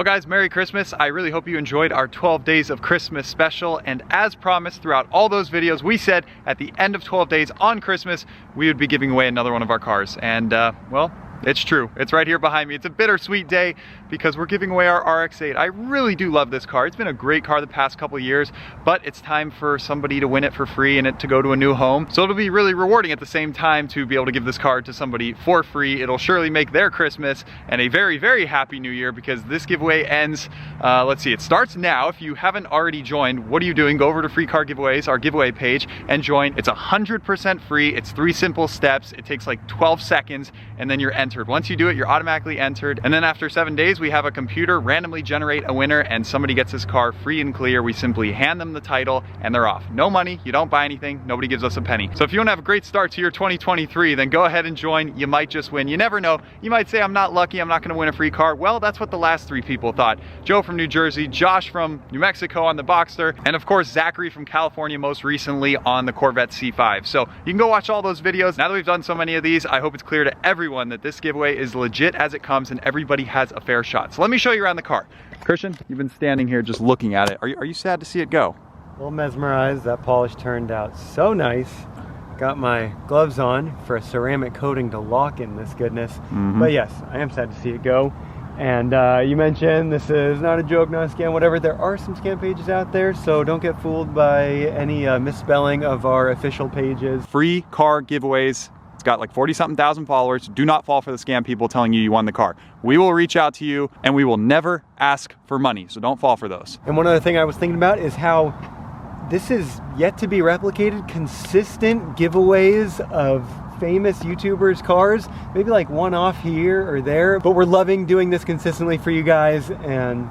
guys, Merry Christmas. I really hope you enjoyed our 12 days of Christmas special, and as promised throughout all those videos, we said at the end of 12 days on Christmas we would be giving away another one of our cars, and well, it's true. It's right here behind me. It's a bittersweet day because we're giving away our RX8. I really do love this car. It's been a great car the past couple of years, but it's time for somebody to win it for free and it to go to a new home. So it'll be really rewarding at the same time to be able to give this car to somebody for free. It'll surely make their Christmas and a very, very happy new year because this giveaway ends, let's see, it starts now. If you haven't already joined, what are you doing? Go over to Free Car Giveaways, our giveaway page, and join. It's 100% free. It's 3 simple steps. It takes like 12 seconds and then you're entered. Once you do it, you're automatically entered. And then after 7 days, we have a computer randomly generate a winner and somebody gets this car free and clear. We simply hand them the title and they're off. No money, you don't buy anything, nobody gives us a penny. So if you want to have a great start to your 2023, then go ahead and join. You might just win. You never know. You might say, I'm not lucky, I'm not going to win a free car. Well, that's what the last 3 people thought. Joe from New Jersey, Josh from New Mexico on the Boxster, and of course, Zachary from California most recently on the Corvette C5. So you can go watch all those videos. Now that we've done so many of these, I hope it's clear to everyone that this giveaway is legit as it comes and everybody has a fair shot. So let me show you around the car. Christian, you've been standing here just looking at it. Are you sad to see it go? A little mesmerized. That polish turned out so nice. Got my gloves on for a ceramic coating to lock in this goodness. But yes, I am sad to see it go. And you mentioned this is not a joke, not a scam, whatever. There are some scam pages out there, so don't get fooled by any misspelling of our official pages. Free Car Giveaways. It's got like 40-something thousand followers. Do not fall for the scam people telling you won the car. We will reach out to you and we will never ask for money, so don't fall for those. And one other thing I was thinking about is how this is yet to be replicated. Consistent giveaways of famous YouTubers' cars, maybe like one off here or there, but we're loving doing this consistently for you guys. And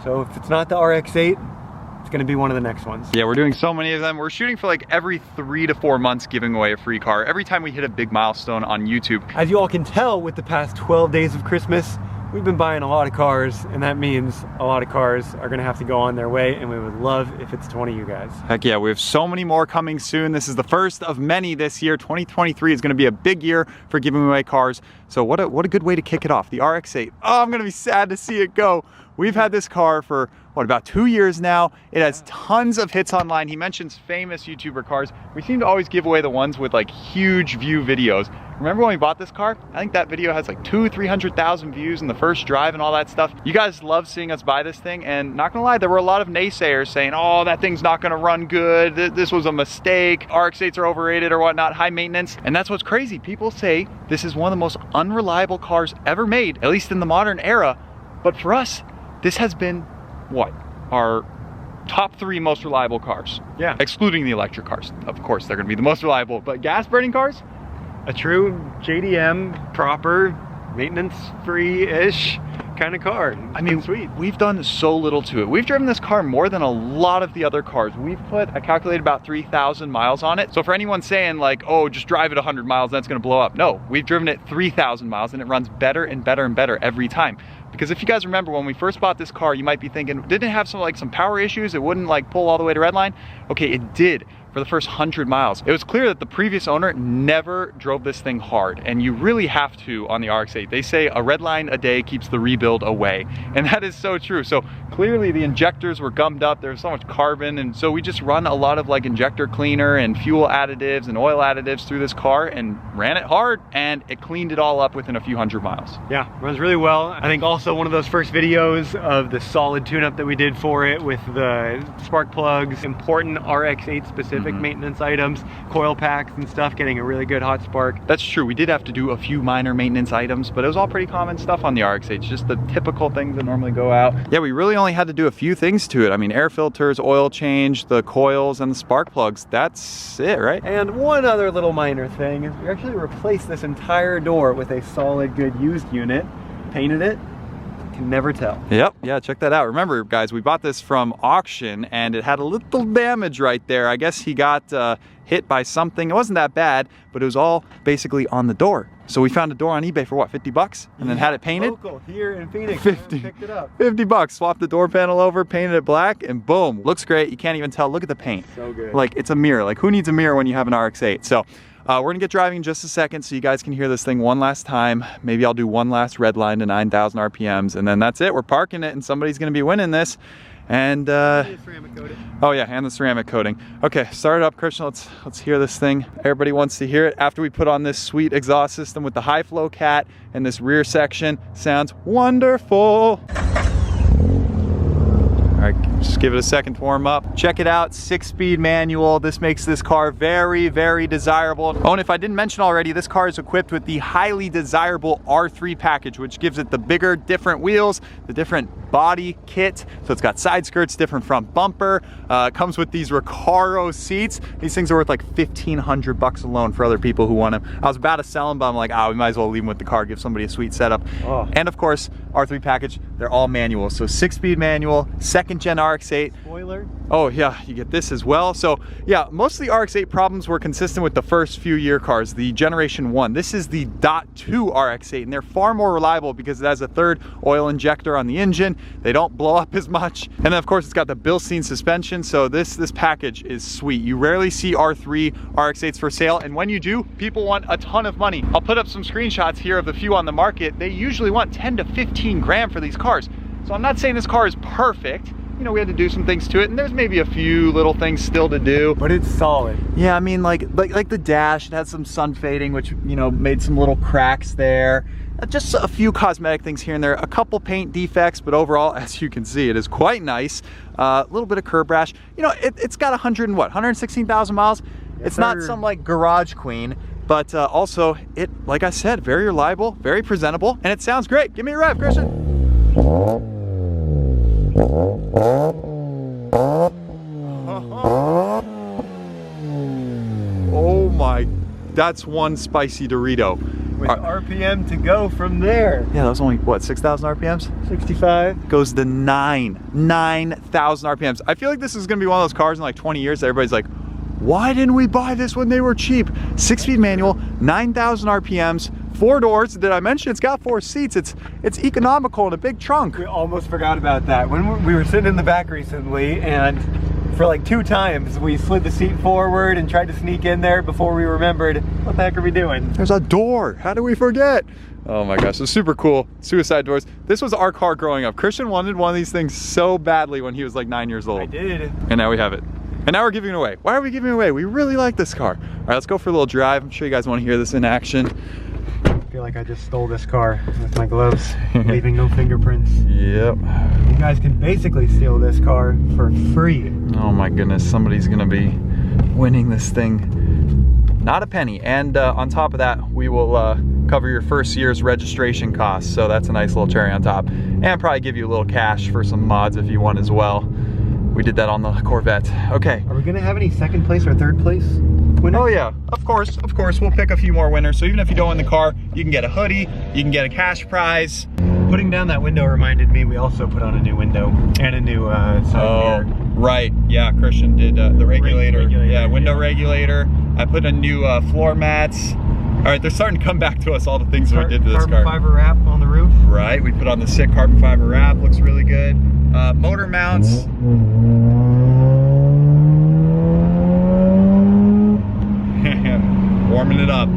so if it's not the RX8, it's gonna be one of the next ones. Yeah, we're doing so many of them. We're shooting for like every 3 to 4 months giving away a free car every time we hit a big milestone on YouTube. As you all can tell, with the past 12 days of Christmas, we've been buying a lot of cars, and that means a lot of cars are gonna have to go on their way, and we would love if it's to one of you guys. Heck yeah, we have so many more coming soon. This is the first of many this year. 2023 is gonna be a big year for giving away cars. So what a good way to kick it off, the RX8. Oh, I'm gonna be sad to see it go. We've had this car for, what, about 2 years now. It has tons of hits online. He mentions famous YouTuber cars. We seem to always give away the ones with like huge view videos. Remember when we bought this car? I think that video has like 200,000-300,000 views in the first drive and all that stuff. You guys love seeing us buy this thing, and not gonna lie, there were a lot of naysayers saying, oh, that thing's not gonna run good, this was a mistake, RX8s are overrated or whatnot, high maintenance. And that's what's crazy. People say this is one of the most unreliable cars ever made, at least in the modern era. But for us, this has been, what, our top 3 most reliable cars. Yeah. Excluding the electric cars. Of course, they're gonna be the most reliable, but gas burning cars? A true JDM, proper, maintenance-free-ish kind of car. I mean, sweet. We've done so little to it. We've driven this car more than a lot of the other cars. We've put, I calculated about 3,000 miles on it. So for anyone saying like, oh, just drive it 100 miles, that's gonna blow up. No, we've driven it 3,000 miles and it runs better and better and better every time. Because if you guys remember when we first bought this car, you might be thinking, didn't it have some power issues? It wouldn't like pull all the way to redline? Okay, it did for the first 100 miles. It was clear that the previous owner never drove this thing hard, and you really have to on the RX8. They say a red line a day keeps the rebuild away, and that is so true. So clearly the injectors were gummed up, there's so much carbon, and so we just run a lot of like injector cleaner and fuel additives and oil additives through this car and ran it hard, and it cleaned it all up within a few hundred miles. Yeah, runs really well. I think also one of those first videos of the solid tune-up that we did for it with the spark plugs, important RX8 specific maintenance items, coil packs and stuff, getting a really good hot spark. That's true. We did have to do a few minor maintenance items, but it was all pretty common stuff on the RX8, just the typical things that normally go out. Yeah, we really only had to do a few things to it. I mean, air filters, oil change, the coils, and the spark plugs. That's it, right? And one other little minor thing is we actually replaced this entire door with a solid, good used unit, painted it. Can never tell. Yep, yeah, check that out. Remember, guys, we bought this from auction and it had a little damage right there. I guess he got hit by something. It wasn't that bad, but it was all basically on the door. So we found a door on eBay for what, 50 bucks? And then had it painted? Local here in Phoenix. 50. Picked it up. 50 bucks. Swapped the door panel over, painted it black, and boom. Looks great. You can't even tell. Look at the paint. So good. Like, it's a mirror. Like, who needs a mirror when you have an RX8? So, We're gonna get driving in just a second so you guys can hear this thing one last time. Maybe I'll do one last red line to 9,000 RPMs, and then that's it. We're parking it and somebody's gonna be winning this. And oh yeah, and the ceramic coating. Okay, start it up, Christian. Let's hear this thing. Everybody wants to hear it after we put on this sweet exhaust system with the high flow cat and this rear section. Sounds wonderful. All right, just give it a second to warm up. Check it out, 6-speed manual. This makes this car very, very desirable. Oh, and if I didn't mention already, this car is equipped with the highly desirable R3 package, which gives it the bigger, different wheels, the different body kit. So it's got side skirts, different front bumper. It comes with these Recaro seats. These things are worth like 1,500 bucks alone for other people who want them. I was about to sell them, but I'm like, we might as well leave them with the car, give somebody a sweet setup. Oh. And of course, R3 package, they're all manual. So 6-speed manual, 2nd gen RX8. Spoiler. Oh yeah, you get this as well. So yeah, most of the RX8 problems were consistent with the first few year cars, the generation 1. This is the .2 RX8, and they're far more reliable because it has a 3rd oil injector on the engine. They don't blow up as much. And then of course it's got the Bilstein suspension. So this package is sweet. You rarely see R3 RX8s for sale. And when you do, people want a ton of money. I'll put up some screenshots here of the few on the market. They usually want 10 to 15 grand for these cars. So I'm not saying this car is perfect. You know, we had to do some things to it, and there's maybe a few little things still to do. But it's solid. Yeah, I mean, like the dash, it had some sun fading, which, you know, made some little cracks there. Just a few cosmetic things here and there, a couple paint defects, but overall, as you can see, it is quite nice. A little bit of curb rash. You know, it's got 116,000 miles. Yes, it's not some like garage queen, but also it, like I said, very reliable, very presentable, and it sounds great. Give me a rev, Christian. Oh my, that's one spicy Dorito. With RPM to go from there. Yeah, that was only, what, 6,000 RPMs? 65. Goes to 9,000 RPMs. I feel like this is gonna be one of those cars in like 20 years that everybody's like, why didn't we buy this when they were cheap? 6-speed manual, 9,000 RPMs, 4 doors. Did I mention it's got 4 seats? It's economical and a big trunk. We almost forgot about that. When we were sitting in the back recently, and for like 2 times we slid the seat forward and tried to sneak in there before we remembered, what the heck are we doing? There's a door. How do we forget? Oh my gosh, it's super cool. Suicide doors. This was our car growing up. Christian wanted one of these things so badly when he was like 9 years old. I did. And now we have it. And now we're giving it away. Why are we giving it away? We really like this car. All right, let's go for a little drive. I'm sure you guys want to hear this in action. I feel like I just stole this car with my gloves, leaving no fingerprints. Yep. You guys can basically steal this car for free. Oh my goodness, somebody's gonna be winning this thing. Not a penny. And on top of that, we will cover your first year's registration costs. So that's a nice little cherry on top. And probably give you a little cash for some mods if you want as well. We did that on the Corvette. Okay. Are we gonna have any 2nd place or 3rd place winners? Oh yeah, of course. We'll pick a few more winners. So even if you don't win the car, you can get a hoodie, you can get a cash prize. Putting down that window reminded me we also put on a new window and a new side mirror. Right. Yeah, Christian did the regulator. Yeah, window regulator. I put a new floor mats. All right, they're starting to come back to us, all the things that we did to this car. Carbon fiber wrap on the roof. Right, we put on the sick carbon fiber wrap, looks really good. Motor mounts. Warming it up.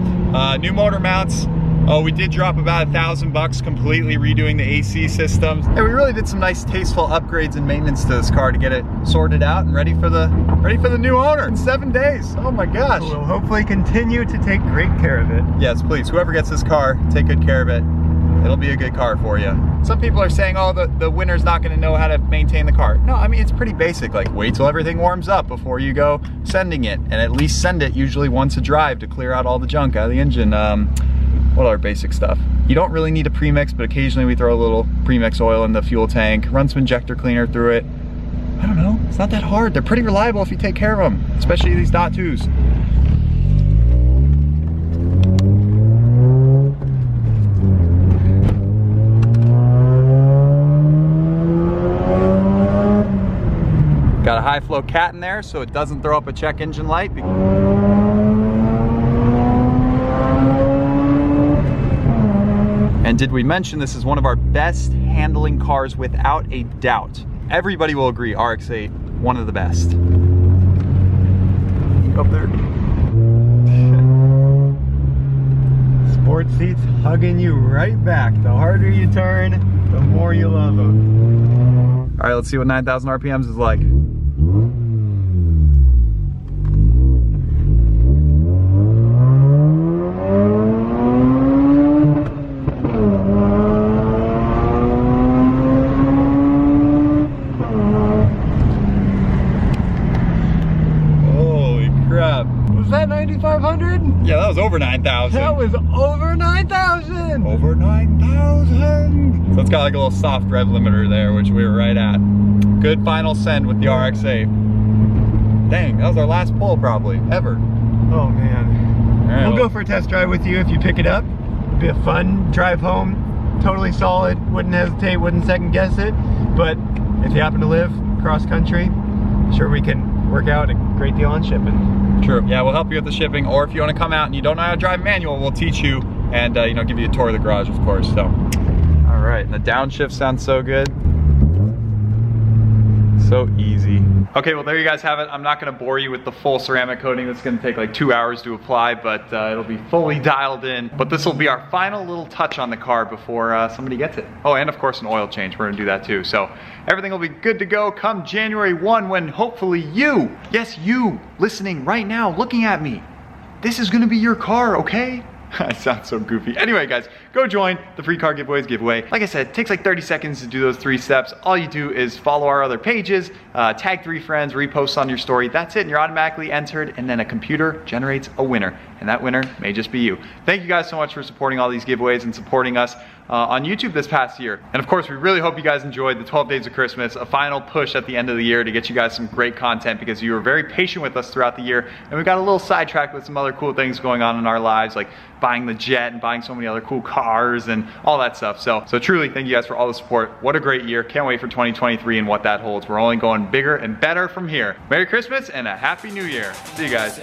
New motor mounts. Oh, we did drop about $1,000 completely redoing the AC systems. And we really did some nice tasteful upgrades and maintenance to this car to get it sorted out and ready for the new owner in 7 days. Oh my gosh. We'll hopefully continue to take great care of it. Yes, please. Whoever gets this car, take good care of it. It'll be a good car for you. Some people are saying, oh, the winner's not gonna know how to maintain the car. No, I mean, it's pretty basic. Like, wait till everything warms up before you go sending it. And at least send it usually once a drive to clear out all the junk out of the engine. What other basic stuff? You don't really need a premix, but occasionally we throw a little premix oil in the fuel tank, run some injector cleaner through it. I don't know, it's not that hard. They're pretty reliable if you take care of them, especially these .2s. Got a high flow cat in there so it doesn't throw up a check engine light. And did we mention this is one of our best handling cars without a doubt. Everybody will agree RX8, one of the best. Up there. seats hugging you right back. The harder you turn, the more you love them. All right, let's see what 9,000 RPMs is like. Was that 9,500? Yeah, that was over 9,000. That was over 9,000! Over 9,000! So it's got like a little soft rev limiter there, which we were right at. Good final send with the RX8. Dang, that was our last pull probably, ever. Oh man. Right, we'll go for a test drive with you if you pick it up. It'll be a fun drive home. Totally solid, wouldn't hesitate, wouldn't second guess it. But if you happen to live cross country, I'm sure we can work out a great deal on shipping. True. Yeah, we'll help you with the shipping, or if you want to come out and you don't know how to drive manual, we'll teach you and you know, give you a tour of the garage, of course. So, all right, and the downshift sounds so good. So easy. Okay, well there you guys have it. I'm not gonna bore you with the full ceramic coating. That's gonna take like 2 hours to apply, but it'll be fully dialed in. But this will be our final little touch on the car before somebody gets it. Oh, and of course an oil change. We're gonna do that too. So everything will be good to go come January 1 when hopefully you, yes you, listening right now, looking at me, this is gonna be your car, okay? I sound so goofy. Anyway, guys, go join the free car giveaways giveaway. Like I said, it takes like 30 seconds to do those 3 steps. All you do is follow our other pages, tag 3 friends, repost on your story. That's it, and you're automatically entered, and then a computer generates a winner, and that winner may just be you. Thank you guys so much for supporting all these giveaways and supporting us on YouTube this past year. And of course, we really hope you guys enjoyed the 12 Days of Christmas, a final push at the end of the year to get you guys some great content because you were very patient with us throughout the year, and we got a little sidetracked with some other cool things going on in our lives, like buying the jet and buying so many other cool cars and all that stuff. So truly, thank you guys for all the support. What a great year. Can't wait for 2023 and what that holds. We're only going bigger and better from here. Merry Christmas and a Happy New Year. See you guys.